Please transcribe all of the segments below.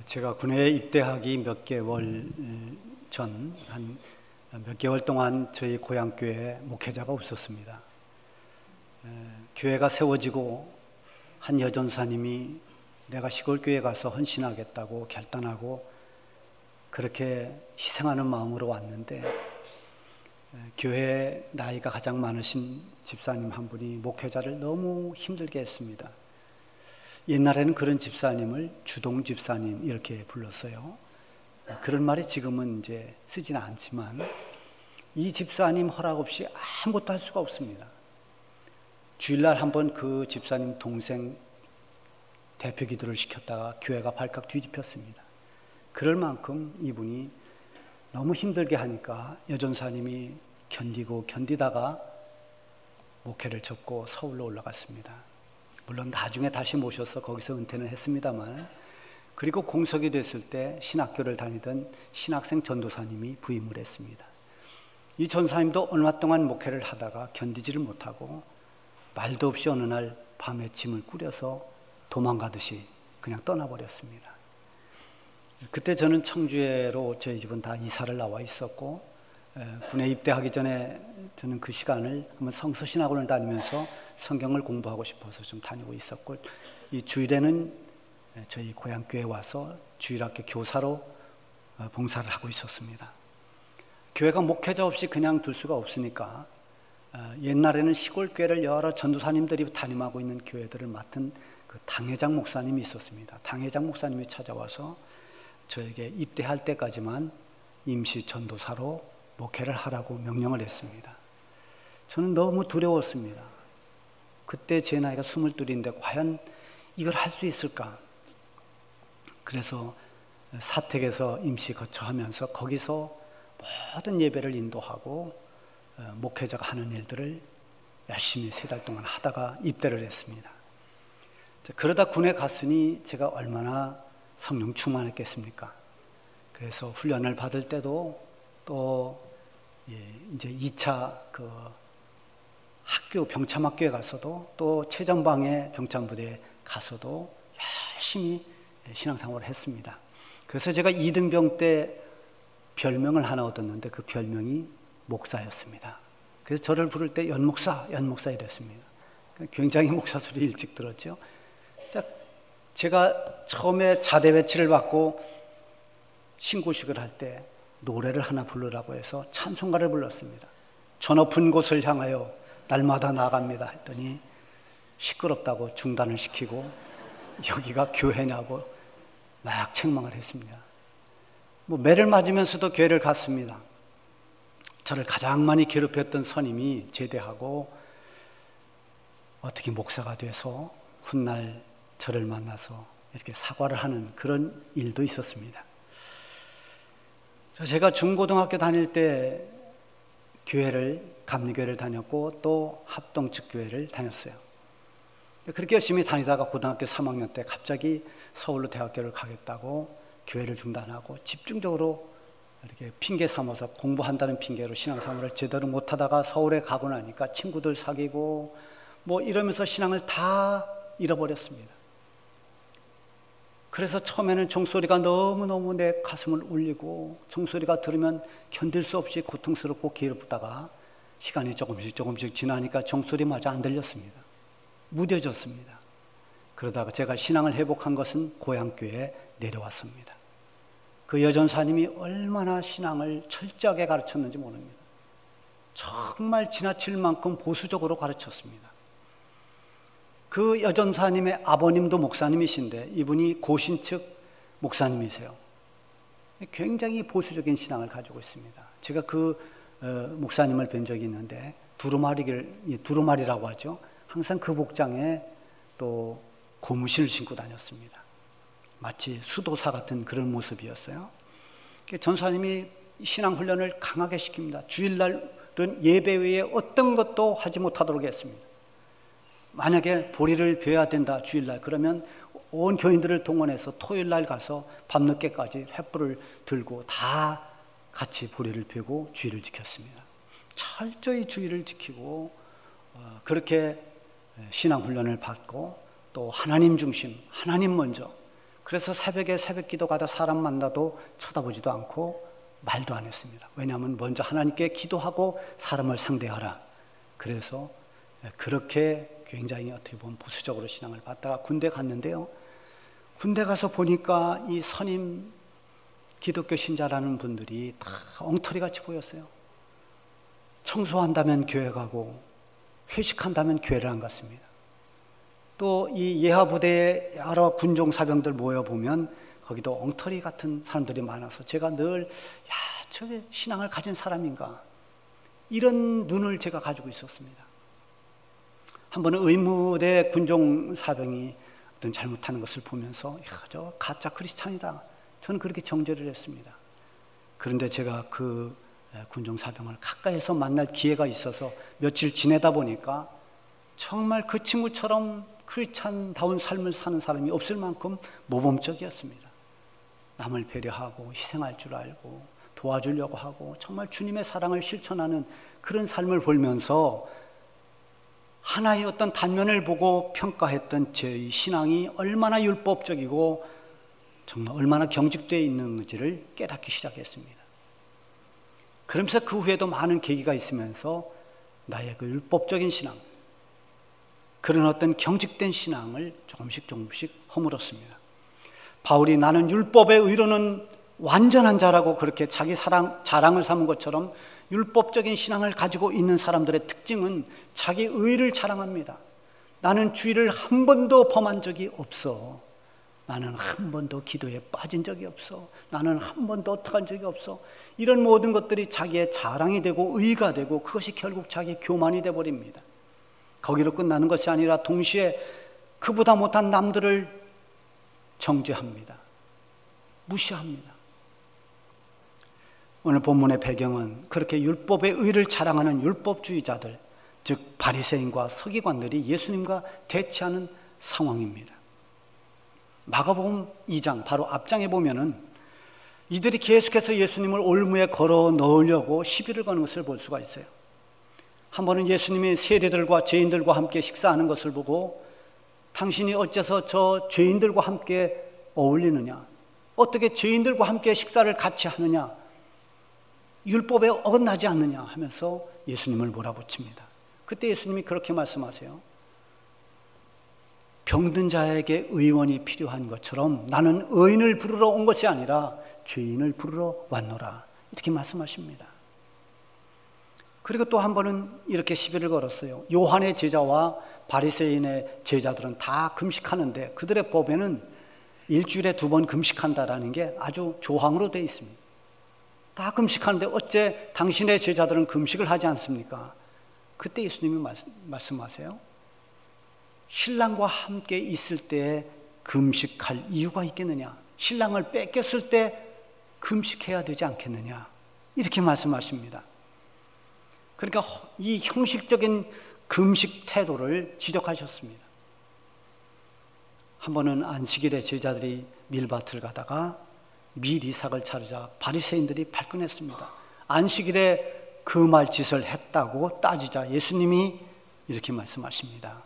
제가 군에 입대하기 몇 개월 전, 한 몇 개월 동안 저희 고향교회에 목회자가 없었습니다. 교회가 세워지고 한 여전사님이 내가 시골교회 가서 헌신하겠다고 결단하고 그렇게 희생하는 마음으로 왔는데, 교회에 나이가 가장 많으신 집사님 한 분이 목회자를 너무 힘들게 했습니다. 옛날에는 그런 집사님을 주동 집사님 이렇게 불렀어요. 그런 말이 지금은 이제 쓰지는 않지만, 이 집사님 허락 없이 아무것도 할 수가 없습니다. 주일날 한번 그 집사님 동생 대표 기도를 시켰다가 교회가 발칵 뒤집혔습니다. 그럴 만큼 이분이 너무 힘들게 하니까 여전사님이 견디다가 목회를 접고 서울로 올라갔습니다. 물론 나중에 다시 모셔서 거기서 은퇴는 했습니다만, 그리고 공석이 됐을 때 신학교를 다니던 신학생 전도사님이 부임을 했습니다. 이 전사님도 얼마 동안 목회를 하다가 견디지를 못하고 말도 없이 어느 날 밤에 짐을 꾸려서 도망가듯이 그냥 떠나버렸습니다. 그때 저는 청주에로 저희 집은 다 이사를 나와 있었고, 군에 입대하기 전에 저는 그 시간을 한번 성서신학원을 다니면서 성경을 공부하고 싶어서 좀 다니고 있었고, 이 주일에는 저희 고향교회에 와서 주일학교 교사로 봉사를 하고 있었습니다. 교회가 목회자 없이 그냥 둘 수가 없으니까 옛날에는 시골교회를 여러 전도사님들이 담임하고 있는 교회들을 맡은 그 당회장 목사님이 있었습니다. 당회장 목사님이 찾아와서 저에게 입대할 때까지만 임시 전도사로 목회를 하라고 명령을 했습니다. 저는 너무 두려웠습니다. 그때 제 나이가 22인데 과연 이걸 할 수 있을까? 그래서 사택에서 임시 거처하면서 거기서 모든 예배를 인도하고 목회자가 하는 일들을 열심히 3달 동안 하다가 입대를 했습니다. 그러다 군에 갔으니 제가 얼마나 성령 충만했겠습니까? 그래서 훈련을 받을 때도 또 이제 2차 그 학교 병참학교에 가서도 또 최전방의 병참부대에 가서도 열심히 신앙생활을 했습니다. 그래서 제가 2등병 때 별명을 하나 얻었는데 그 별명이 목사였습니다. 그래서 저를 부를 때 연목사 이랬습니다. 굉장히 목사 소리 일찍 들었죠. 제가 처음에 자대 배치를 받고 신고식을 할 때 노래를 하나 부르라고 해서 찬송가를 불렀습니다. 저 높은 곳을 향하여 날마다 나갑니다 했더니 시끄럽다고 중단을 시키고 여기가 교회냐고 막 책망을 했습니다. 매를 맞으면서도 교회를 갔습니다. 저를 가장 많이 괴롭혔던 선임이 제대하고 어떻게 목사가 돼서 훗날 저를 만나서 이렇게 사과를 하는 그런 일도 있었습니다. 제가 중고등학교 다닐 때 감리교회를 다녔고 또 합동측교회를 다녔어요. 그렇게 열심히 다니다가 고등학교 3학년 때 갑자기 서울로 대학교를 가겠다고 교회를 중단하고 집중적으로 이렇게 핑계 삼아서 공부한다는 핑계로 신앙생활을 제대로 못하다가 서울에 가고 나니까 친구들 사귀고 이러면서 신앙을 다 잃어버렸습니다. 그래서 처음에는 종소리가 너무너무 내 가슴을 울리고 종소리가 들으면 견딜 수 없이 고통스럽고 괴롭다가 시간이 조금씩 지나니까 종소리마저 안 들렸습니다. 무뎌졌습니다. 그러다가 제가 신앙을 회복한 것은 고향교회에 내려왔습니다. 그 여전사님이 얼마나 신앙을 철저하게 가르쳤는지 모릅니다. 정말 지나칠 만큼 보수적으로 가르쳤습니다. 그 여전사님의 아버님도 목사님이신데 이분이 고신측 목사님이세요. 굉장히 보수적인 신앙을 가지고 있습니다. 제가 그 목사님을 뵌 적이 있는데 두루마리라고 하죠. 항상 그 복장에 또 고무신을 신고 다녔습니다. 마치 수도사 같은 그런 모습이었어요. 전사님이 신앙훈련을 강하게 시킵니다. 주일날은 예배 외에 어떤 것도 하지 못하도록 했습니다. 만약에 보리를 베어야 된다 주일날, 그러면 온 교인들을 동원해서 토요일날 가서 밤늦게까지 횃불을 들고 다 같이 보리를 베고 주의를 지켰습니다. 철저히 주의를 지키고 그렇게 신앙훈련을 받고 또 하나님 중심, 하나님 먼저, 그래서 새벽에 새벽기도 가다 사람 만나도 쳐다보지도 않고 말도 안 했습니다. 왜냐하면 먼저 하나님께 기도하고 사람을 상대하라. 그래서 그렇게 굉장히 어떻게 보면 보수적으로 신앙을 받다가 군대 갔는데요. 군대 가서 보니까 이 선임 기독교 신자라는 분들이 다 엉터리같이 보였어요. 청소한다면 교회 가고 회식한다면 교회를 안 갔습니다. 또 이 예하부대의 여러 군종 사병들 모여보면 거기도 엉터리 같은 사람들이 많아서 제가 늘 저게 신앙을 가진 사람인가 이런 눈을 제가 가지고 있었습니다. 한 번은 의무대 군종 사병이 어떤 잘못하는 것을 보면서 저 가짜 크리스찬이다. 저는 그렇게 정죄를 했습니다. 그런데 제가 그 군종 사병을 가까이서 만날 기회가 있어서 며칠 지내다 보니까 정말 그 친구처럼 크리스찬다운 삶을 사는 사람이 없을 만큼 모범적이었습니다. 남을 배려하고 희생할 줄 알고 도와주려고 하고 정말 주님의 사랑을 실천하는 그런 삶을 보면서 하나의 어떤 단면을 보고 평가했던 제 신앙이 얼마나 율법적이고 정말 얼마나 경직되어 있는지를 깨닫기 시작했습니다. 그러면서 그 후에도 많은 계기가 있으면서 나의 그 율법적인 신앙, 그런 어떤 경직된 신앙을 조금씩 허물었습니다. 바울이 나는 율법의 의로는 완전한 자라고 그렇게 자기 자랑을 삼은 것처럼 율법적인 신앙을 가지고 있는 사람들의 특징은 자기 의를 자랑합니다. 나는 주의를 한 번도 범한 적이 없어. 나는 한 번도 기도에 빠진 적이 없어. 나는 한 번도 어떡한 적이 없어. 이런 모든 것들이 자기의 자랑이 되고 의가 되고 그것이 결국 자기의 교만이 되어버립니다. 거기로 끝나는 것이 아니라 동시에 그보다 못한 남들을 정죄합니다. 무시합니다. 오늘 본문의 배경은 그렇게 율법의 의를 자랑하는 율법주의자들, 즉 바리새인과 서기관들이 예수님과 대치하는 상황입니다. 마가복음 2장 바로 앞장에 보면은 이들이 계속해서 예수님을 올무에 걸어 넣으려고 시비를 거는 것을 볼 수가 있어요. 한 번은 예수님이 세리들과 죄인들과 함께 식사하는 것을 보고 당신이 어째서 저 죄인들과 함께 어울리느냐? 어떻게 죄인들과 함께 식사를 같이 하느냐? 율법에 어긋나지 않느냐 하면서 예수님을 몰아붙입니다. 그때 예수님이 그렇게 말씀하세요. 병든 자에게 의원이 필요한 것처럼 나는 의인을 부르러 온 것이 아니라 죄인을 부르러 왔노라. 이렇게 말씀하십니다. 그리고 또 한 번은 이렇게 시비를 걸었어요. 요한의 제자와 바리새인의 제자들은 다 금식하는데 그들의 법에는 일주일에 2번 금식한다라는 게 아주 조항으로 되어 있습니다. 다 금식하는데 어째 당신의 제자들은 금식을 하지 않습니까? 그때 예수님이 말씀하세요. 신랑과 함께 있을 때 금식할 이유가 있겠느냐? 신랑을 뺏겼을 때 금식해야 되지 않겠느냐? 이렇게 말씀하십니다. 그러니까 이 형식적인 금식 태도를 지적하셨습니다. 한 번은 안식일에 제자들이 밀밭을 가다가 밀이삭을 자르자 바리새인들이 발끈했습니다. 안식일에 그 말 짓을 했다고 따지자 예수님이 이렇게 말씀하십니다.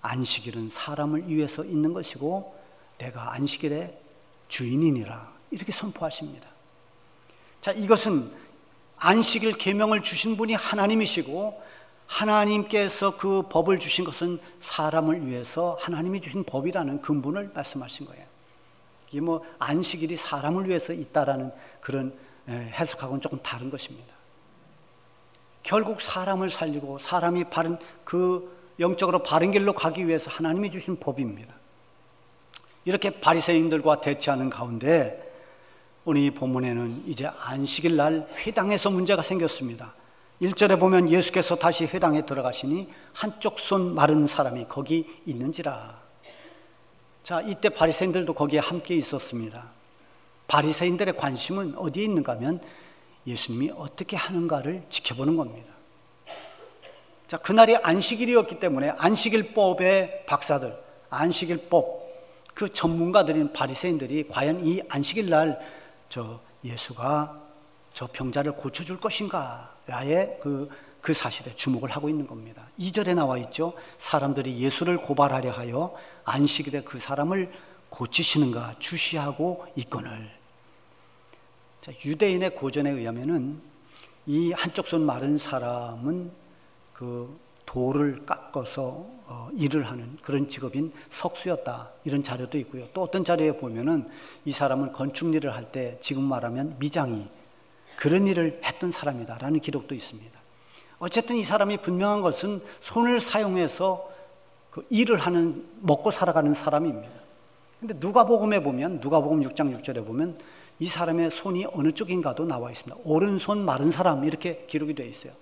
안식일은 사람을 위해서 있는 것이고 내가 안식일의 주인이니라 이렇게 선포하십니다. 자, 이것은 안식일 계명을 주신 분이 하나님이시고 하나님께서 그 법을 주신 것은 사람을 위해서 하나님이 주신 법이라는 근본을 말씀하신 거예요. 이게 안식일이 사람을 위해서 있다라는 그런 해석하고는 조금 다른 것입니다. 결국 사람을 살리고 사람이 영적으로 바른 길로 가기 위해서 하나님이 주신 법입니다. 이렇게 바리새인들과 대치하는 가운데 오늘 이 본문에는 이제 안식일 날 회당에서 문제가 생겼습니다. 1절에 보면 예수께서 다시 회당에 들어가시니 한쪽 손 마른 사람이 거기 있는지라. 자, 이때 바리새인들도 거기에 함께 있었습니다. 바리새인들의 관심은 어디에 있는가 하면 예수님이 어떻게 하는가를 지켜보는 겁니다. 자, 그날이 안식일이었기 때문에 안식일법의 박사들, 안식일법 그 전문가들인 바리새인들이 과연 이 안식일 날 예수가 저 병자를 고쳐줄 것인가라의 그 사실에 주목을 하고 있는 겁니다. 2절에 나와 있죠. 사람들이 예수를 고발하려 하여 안식일에 그 사람을 고치시는가 주시하고 있거늘. 자, 유대인의 고전에 의하면은 이 한쪽 손 마른 사람은 그 돌을 깎아서 일을 하는 그런 직업인 석수였다, 이런 자료도 있고요. 또 어떤 자료에 보면은 이 사람은 건축 일을 할 때 지금 말하면 미장이 그런 일을 했던 사람이다라는 기록도 있습니다. 어쨌든 이 사람이 분명한 것은 손을 사용해서 그 일을 하는, 먹고 살아가는 사람입니다. 근데 누가복음에 보면, 누가복음 6장 6절에 보면 이 사람의 손이 어느 쪽인가도 나와 있습니다. 오른손 마른 사람, 이렇게 기록이 되어 있어요.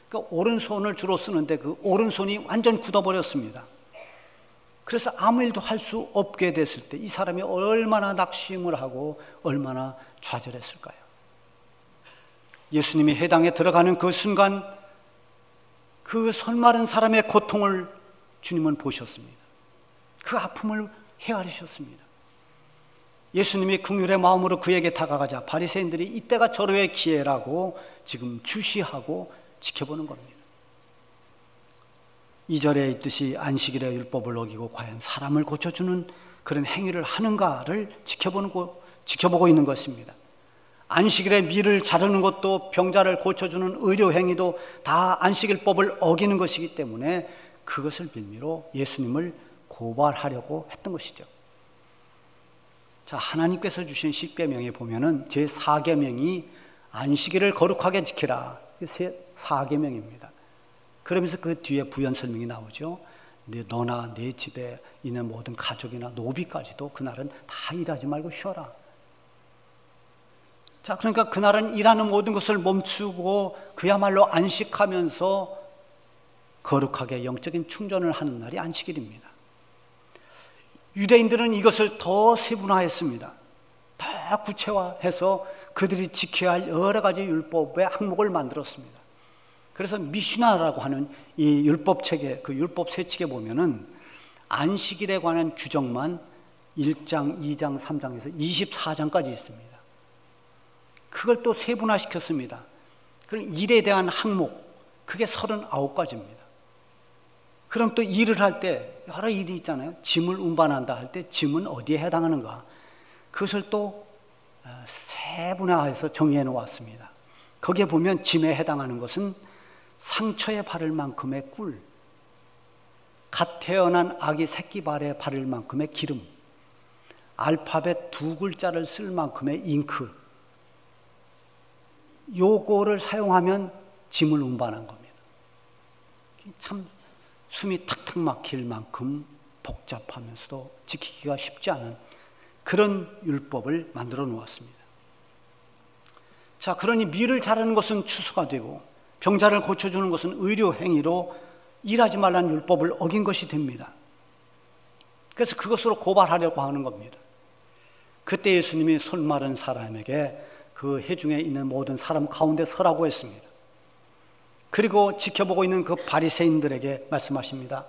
그러니까 오른손을 주로 쓰는데 그 오른손이 완전 굳어버렸습니다. 그래서 아무 일도 할 수 없게 됐을 때 이 사람이 얼마나 낙심을 하고 얼마나 좌절했을까요? 예수님이 회당에 들어가는 그 순간 그 손 마른 사람의 고통을 주님은 보셨습니다. 그 아픔을 헤아리셨습니다. 예수님이 긍휼의 마음으로 그에게 다가가자 바리새인들이 이때가 절호의 기회라고 지금 주시하고 지켜보는 겁니다. 2절에 있듯이 안식일의 율법을 어기고 과연 사람을 고쳐주는 그런 행위를 하는가를 지켜보고 있는 것입니다. 안식일에 밀을 자르는 것도, 병자를 고쳐주는 의료 행위도 다 안식일법을 어기는 것이기 때문에 그것을 빌미로 예수님을 고발하려고 했던 것이죠. 자, 하나님께서 주신 십계명에 보면은 제 4계명이 안식일을 거룩하게 지키라, 4계명입니다. 그러면서 그 뒤에 부연 설명이 나오죠. 너나 내 집에 있는 모든 가족이나 노비까지도 그날은 다 일하지 말고 쉬어라. 자, 그러니까 그날은 일하는 모든 것을 멈추고 그야말로 안식하면서 거룩하게 영적인 충전을 하는 날이 안식일입니다. 유대인들은 이것을 더 세분화했습니다. 더 구체화해서 그들이 지켜야 할 여러 가지 율법의 항목을 만들었습니다. 그래서 미슈나라고 하는 이 율법 책에, 그 율법 세 책에 보면은 안식일에 관한 규정만 1장, 2장, 3장에서 24장까지 있습니다. 그걸 또 세분화시켰습니다. 그럼 일에 대한 항목, 그게 39가지입니다. 그럼 또 일을 할 때 여러 일이 있잖아요. 짐을 운반한다 할 때 짐은 어디에 해당하는가, 그것을 또 세분화해서 정의해 놓았습니다. 거기에 보면 짐에 해당하는 것은 상처에 바를 만큼의 꿀, 갓 태어난 아기 새끼발에 바를 만큼의 기름, 알파벳 2글자를 쓸 만큼의 잉크, 요거를 사용하면 짐을 운반한 겁니다. 참 숨이 탁탁 막힐 만큼 복잡하면서도 지키기가 쉽지 않은 그런 율법을 만들어 놓았습니다. 자, 그러니 밀을 자르는 것은 추수가 되고 병자를 고쳐주는 것은 의료 행위로 일하지 말라는 율법을 어긴 것이 됩니다. 그래서 그것으로 고발하려고 하는 겁니다. 그때 예수님이 손 마른 사람에게 그 회중에 있는 모든 사람 가운데 서라고 했습니다. 그리고 지켜보고 있는 그 바리새인들에게 말씀하십니다.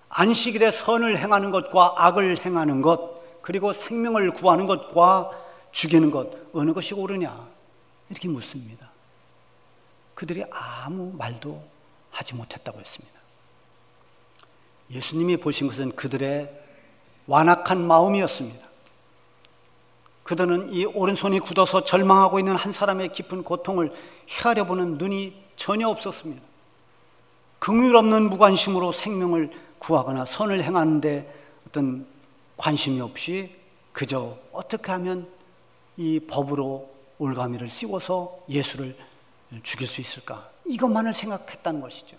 안식일에 선을 행하는 것과 악을 행하는 것, 그리고 생명을 구하는 것과 죽이는 것, 어느 것이 옳으냐, 이렇게 묻습니다. 그들이 아무 말도 하지 못했다고 했습니다. 예수님이 보신 것은 그들의 완악한 마음이었습니다. 그들은 이 오른손이 굳어서 절망하고 있는 한 사람의 깊은 고통을 헤아려보는 눈이 전혀 없었습니다. 긍휼 없는 무관심으로 생명을 구하거나 선을 행하는데 어떤 관심이 없이 그저 어떻게 하면 이 법으로 올가미를 씌워서 예수를 죽일 수 있을까, 이것만을 생각했다는 것이죠.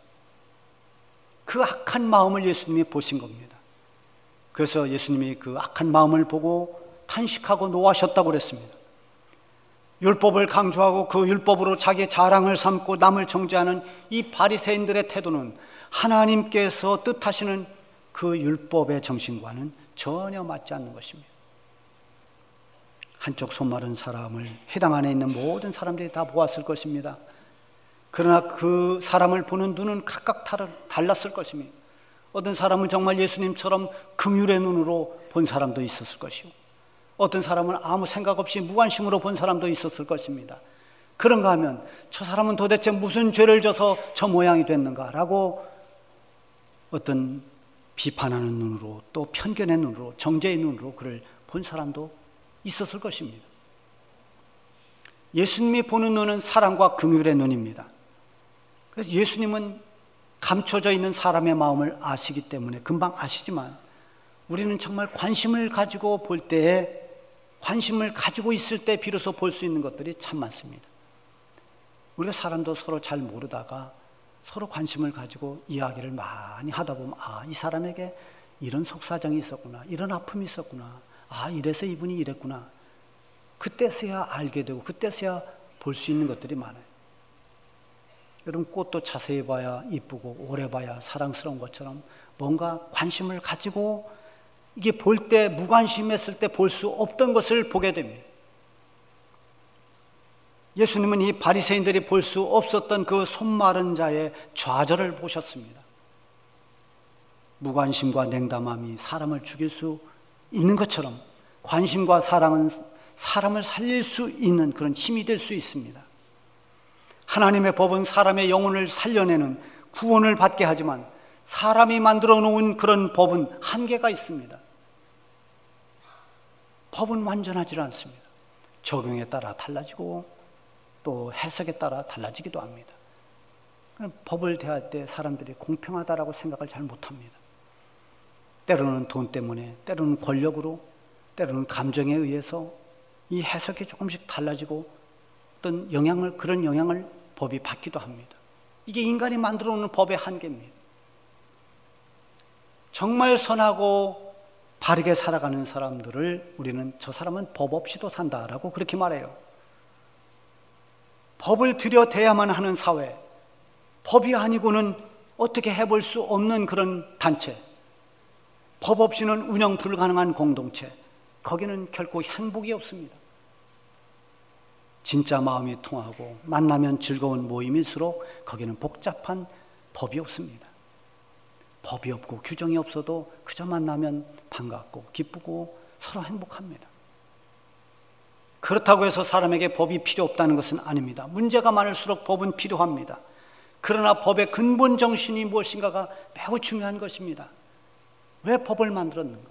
그 악한 마음을 예수님이 보신 겁니다. 그래서 예수님이 그 악한 마음을 보고 탄식하고 노하셨다고 그랬습니다. 율법을 강조하고 그 율법으로 자기 자랑을 삼고 남을 정죄하는 이 바리새인들의 태도는 하나님께서 뜻하시는 그 율법의 정신과는 전혀 맞지 않는 것입니다. 한쪽 손 마른 사람을 회당 안에 있는 모든 사람들이 다 보았을 것입니다. 그러나 그 사람을 보는 눈은 각각 달랐을 것입니다. 어떤 사람은 정말 예수님처럼 긍휼의 눈으로 본 사람도 있었을 것이고, 어떤 사람은 아무 생각 없이 무관심으로 본 사람도 있었을 것입니다. 그런가 하면 저 사람은 도대체 무슨 죄를 져서 저 모양이 됐는가라고 어떤 비판하는 눈으로, 또 편견의 눈으로, 정죄의 눈으로 그를 본 사람도 있었을 것입니다. 예수님이 보는 눈은 사랑과 긍휼의 눈입니다. 그래서 예수님은 감춰져 있는 사람의 마음을 아시기 때문에 금방 아시지만, 우리는 정말 관심을 가지고 볼 때에, 관심을 가지고 있을 때 비로소 볼 수 있는 것들이 참 많습니다. 우리가 사람도 서로 잘 모르다가 서로 관심을 가지고 이야기를 많이 하다 보면, 아, 이 사람에게 이런 속사정이 있었구나, 이런 아픔이 있었구나, 아, 이래서 이분이 이랬구나. 그때서야 알게 되고 그때서야 볼 수 있는 것들이 많아요. 여러분, 꽃도 자세히 봐야 이쁘고 오래 봐야 사랑스러운 것처럼 뭔가 관심을 가지고 이게 볼 때, 무관심했을 때 볼 수 없던 것을 보게 됩니다. 예수님은 이 바리새인들이 볼 수 없었던 그 손마른 자의 좌절을 보셨습니다. 무관심과 냉담함이 사람을 죽일 수 있는 것처럼 관심과 사랑은 사람을 살릴 수 있는 그런 힘이 될 수 있습니다. 하나님의 법은 사람의 영혼을 살려내는 구원을 받게 하지만, 사람이 만들어 놓은 그런 법은 한계가 있습니다. 법은 완전하지 않습니다. 적용에 따라 달라지고 또 해석에 따라 달라지기도 합니다. 법을 대할 때 사람들이 공평하다라고 생각을 잘 못합니다. 때로는 돈 때문에, 때로는 권력으로, 때로는 감정에 의해서 이 해석이 조금씩 달라지고 어떤 그런 영향을 법이 받기도 합니다. 이게 인간이 만들어 놓은 법의 한계입니다. 정말 선하고 바르게 살아가는 사람들을 우리는 저 사람은 법 없이도 산다라고 그렇게 말해요. 법을 들여대야만 하는 사회, 법이 아니고는 어떻게 해볼 수 없는 그런 단체, 법 없이는 운영 불가능한 공동체, 거기는 결코 행복이 없습니다. 진짜 마음이 통하고 만나면 즐거운 모임일수록 거기는 복잡한 법이 없습니다. 법이 없고 규정이 없어도 그저 만나면 반갑고 기쁘고 서로 행복합니다. 그렇다고 해서 사람에게 법이 필요 없다는 것은 아닙니다. 문제가 많을수록 법은 필요합니다. 그러나 법의 근본 정신이 무엇인가가 매우 중요한 것입니다. 왜 법을 만들었는가?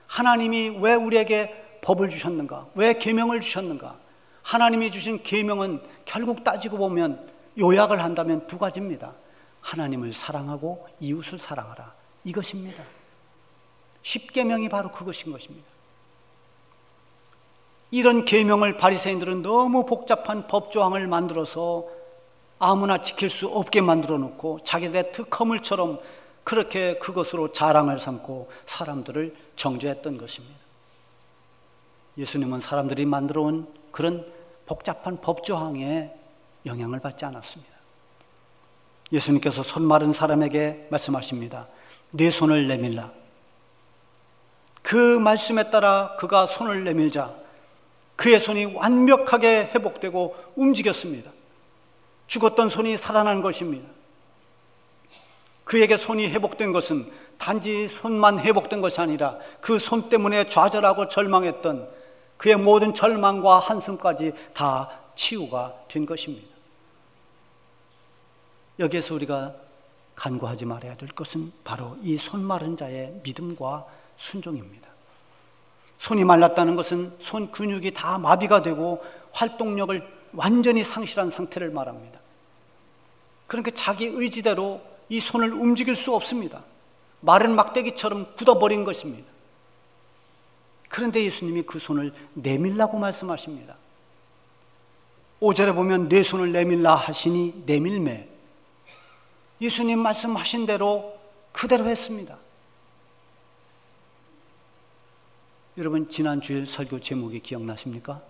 하나님이 왜 우리에게 법을 주셨는가? 왜 계명을 주셨는가? 하나님이 주신 계명은 결국 따지고 보면, 요약을 한다면 두 가지입니다. 하나님을 사랑하고 이웃을 사랑하라, 이것입니다. 십계명이 바로 그것인 것입니다. 이런 계명을 바리새인들은 너무 복잡한 법조항을 만들어서 아무나 지킬 수 없게 만들어 놓고 자기들의 특허물처럼 그렇게 그것으로 자랑을 삼고 사람들을 정죄했던 것입니다. 예수님은 사람들이 만들어 온 그런 복잡한 법조항에 영향을 받지 않았습니다. 예수님께서 손 마른 사람에게 말씀하십니다. 네 손을 내밀라. 그 말씀에 따라 그가 손을 내밀자 그의 손이 완벽하게 회복되고 움직였습니다. 죽었던 손이 살아난 것입니다. 그에게 손이 회복된 것은 단지 손만 회복된 것이 아니라 그 손 때문에 좌절하고 절망했던 그의 모든 절망과 한숨까지 다 치유가 된 것입니다. 여기에서 우리가 간구하지 말아야 될 것은 바로 이 손 마른 자의 믿음과 순종입니다. 손이 말랐다는 것은 손 근육이 다 마비가 되고 활동력을 완전히 상실한 상태를 말합니다. 그러니까 자기 의지대로 이 손을 움직일 수 없습니다. 마른 막대기처럼 굳어버린 것입니다. 그런데 예수님이 그 손을 내밀라고 말씀하십니다. 5절에 보면 내 손을 내밀라 하시니 내밀매. 예수님 말씀하신 대로 그대로 했습니다. 여러분, 지난 주일 설교 제목이 기억나십니까?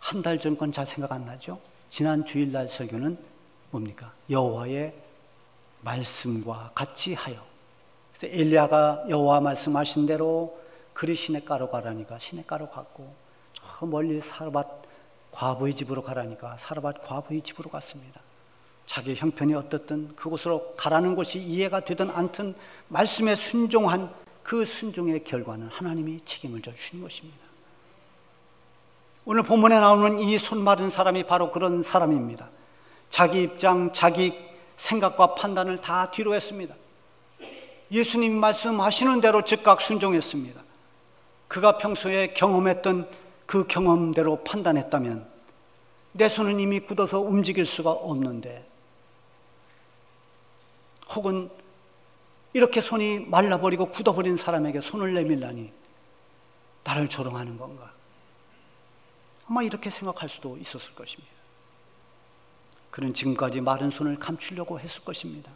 한 달 전 건 잘 생각 안 나죠? 지난 주일날 설교는 뭡니까? 여호와의 말씀과 같이 하여. 그래서 엘리야가 여호와 말씀하신 대로 그리 시냇가로 가라니까 시냇가로 갔고, 저 멀리 사르밧 과부의 집으로 가라니까 사르밧 과부의 집으로 갔습니다. 자기 형편이 어떻든 그곳으로 가라는 것이 이해가 되든 않든 말씀에 순종한 그 순종의 결과는 하나님이 책임을 져주신 것입니다. 오늘 본문에 나오는 이 손 마른 사람이 바로 그런 사람입니다. 자기 입장, 자기 생각과 판단을 다 뒤로 했습니다. 예수님 말씀하시는 대로 즉각 순종했습니다. 그가 평소에 경험했던 그 경험대로 판단했다면 내 손은 이미 굳어서 움직일 수가 없는데, 혹은 이렇게 손이 말라버리고 굳어버린 사람에게 손을 내밀라니 나를 조롱하는 건가? 아마 이렇게 생각할 수도 있었을 것입니다. 그는 지금까지 마른 손을 감추려고 했을 것입니다.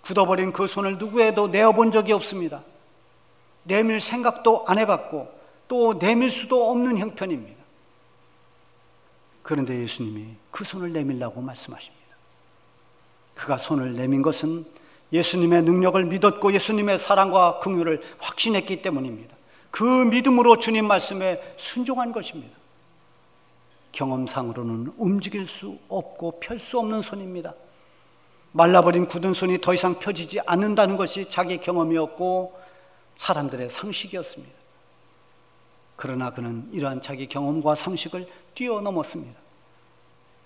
굳어버린 그 손을 누구에도 내어본 적이 없습니다. 내밀 생각도 안 해봤고 또 내밀 수도 없는 형편입니다. 그런데 예수님이 그 손을 내밀라고 말씀하십니다. 그가 손을 내민 것은 예수님의 능력을 믿었고 예수님의 사랑과 긍휼을 확신했기 때문입니다. 그 믿음으로 주님 말씀에 순종한 것입니다. 경험상으로는 움직일 수 없고 펼 수 없는 손입니다. 말라버린 굳은 손이 더 이상 펴지지 않는다는 것이 자기 경험이었고 사람들의 상식이었습니다. 그러나 그는 이러한 자기 경험과 상식을 뛰어넘었습니다.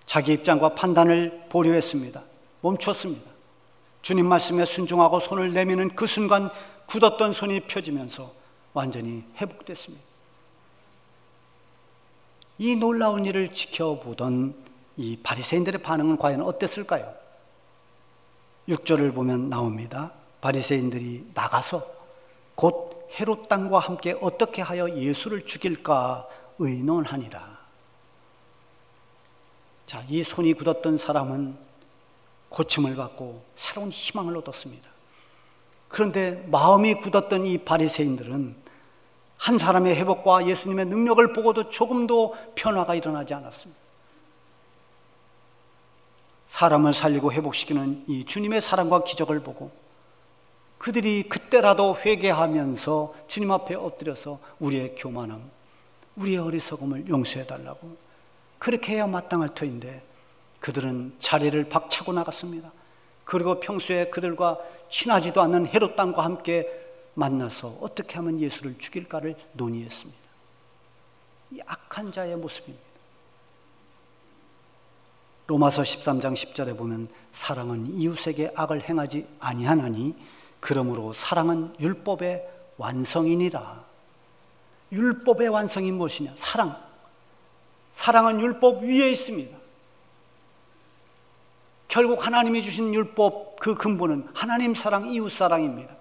자기 입장과 판단을 보류했습니다. 멈췄습니다. 주님 말씀에 순종하고 손을 내미는 그 순간 굳었던 손이 펴지면서 완전히 회복됐습니다. 이 놀라운 일을 지켜보던 이 바리새인들의 반응은 과연 어땠을까요? 6절을 보면 나옵니다. 바리새인들이 나가서 곧 헤롯 땅과 함께 어떻게 하여 예수를 죽일까 의논하니라. 자, 이 손이 굳었던 사람은 고침을 받고 새로운 희망을 얻었습니다. 그런데 마음이 굳었던 이 바리새인들은 한 사람의 회복과 예수님의 능력을 보고도 조금도 변화가 일어나지 않았습니다. 사람을 살리고 회복시키는 이 주님의 사랑과 기적을 보고 그들이 그때라도 회개하면서 주님 앞에 엎드려서 우리의 교만함, 우리의 어리석음을 용서해달라고 그렇게 해야 마땅할 터인데 그들은 자리를 박차고 나갔습니다. 그리고 평소에 그들과 친하지도 않는 헤롯 땅과 함께 만나서 어떻게 하면 예수를 죽일까를 논의했습니다. 이 악한 자의 모습입니다. 로마서 13장 10절에 보면 사랑은 이웃에게 악을 행하지 아니하나니 그러므로 사랑은 율법의 완성이니라. 율법의 완성이 무엇이냐? 사랑. 사랑은 율법 위에 있습니다. 결국 하나님이 주신 율법 그 근본은 하나님 사랑, 이웃 사랑입니다.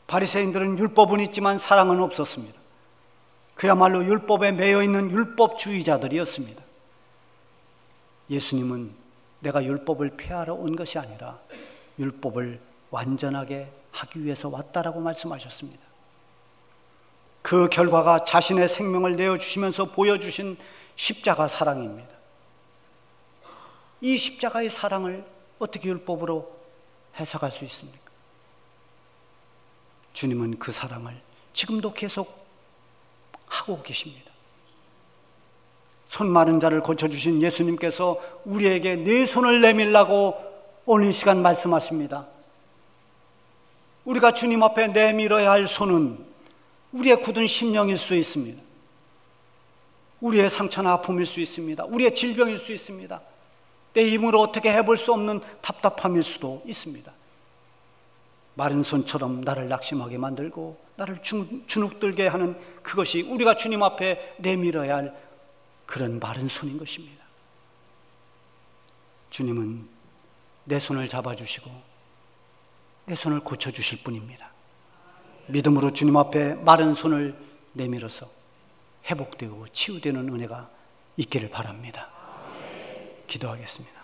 바리새인들은 율법은 있지만 사랑은 없었습니다. 그야말로 율법에 매여 있는 율법주의자들이었습니다. 예수님은 내가 율법을 폐하러 온 것이 아니라 율법을 완전하게 하기 위해서 왔다라고 말씀하셨습니다. 그 결과가 자신의 생명을 내어주시면서 보여주신 십자가 사랑입니다. 이 십자가의 사랑을 어떻게 율법으로 해석할 수 있습니까? 주님은 그 사랑을 지금도 계속 하고 계십니다. 손 마른 자를 고쳐주신 예수님께서 우리에게 네 손을 내밀라고 오늘 이 시간 말씀하십니다. 우리가 주님 앞에 내밀어야 할 손은 우리의 굳은 심령일 수 있습니다. 우리의 상처나 아픔일 수 있습니다. 우리의 질병일 수 있습니다. 내 힘으로 어떻게 해볼 수 없는 답답함일 수도 있습니다. 마른 손처럼 나를 낙심하게 만들고 나를 주눅들게 하는 그것이 우리가 주님 앞에 내밀어야 할 그런 마른 손인 것입니다. 주님은 내 손을 잡아주시고 내 손을 고쳐주실 분입니다. 믿음으로 주님 앞에 마른 손을 내밀어서 회복되고 치유되는 은혜가 있기를 바랍니다. 기도하겠습니다.